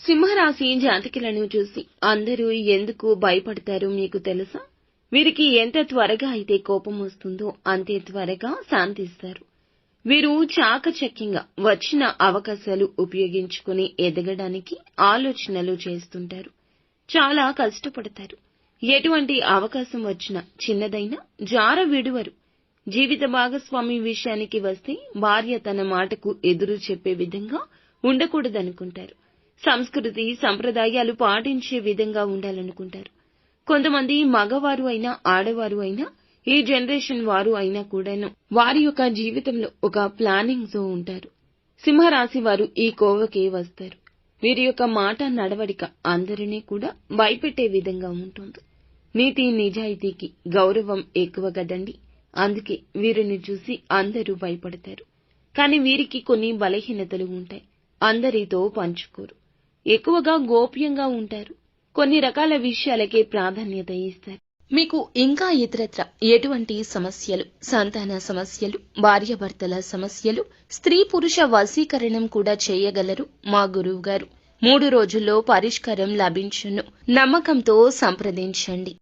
సింహరాశి జాతకులను చూసి అందరూ ఎందుకు భయపడతారో మీకు తెలుసా? వీరికి ఎంత త్వరగా అయితే కోపం వస్తుందో అంతే త్వరగా శాంతిస్తారు. వీరు చాకచక్యంగా వచ్చిన అవకాశాలు ఉపయోగించుకుని ఎదగడానికి ఆలోచనలు చేస్తుంటారు. చాలా కష్టపడతారు. ఎటువంటి అవకాశం వచ్చినా చిన్నదైనా జార విడువరు. జీవిత భాగస్వామి విషయానికి వస్తే భార్య తన మాటకు ఎదురు చెప్పే విధంగా ఉండకూడదనుకుంటారు. సంస్కృతి సంప్రదాయాలు పాటించే విధంగా ఉండాలనుకుంటారు. కొంతమంది మగవారు అయినా ఆడవారు అయినా ఈ జనరేషన్ వారు అయినా కూడాను వారి యొక్క జీవితంలో ఒక ప్లానింగ్ తో ఉంటారు. సింహరాశి వారు ఈ కోవకే వస్తారు. వీరి యొక్క మాట నడవడిక అందరినీ కూడా భయపెట్టే విధంగా ఉంటుంది. నీతి నిజాయితీకి గౌరవం ఎక్కువ కదండి. అందుకే వీరిని చూసి అందరూ భయపడతారు. కానీ వీరికి కొన్ని బలహీనతలు ఉంటాయి. అందరితో పంచుకోరు. ఎక్కువగా గోప్యంగా ఉంటారు. కొన్ని రకాల విషయాలకే ప్రాధాన్యత ఇస్తారు. మీకు ఇంకా ఇతరత్ర ఎటువంటి సమస్యలు, సంతాన సమస్యలు, భార్యాభర్తల సమస్యలు, స్త్రీ పురుష వశీకరణం కూడా చేయగలరు మా గురువు గారు. 3 రోజుల్లో పరిష్కారం లభించును. నమ్మకంతో సంప్రదించండి.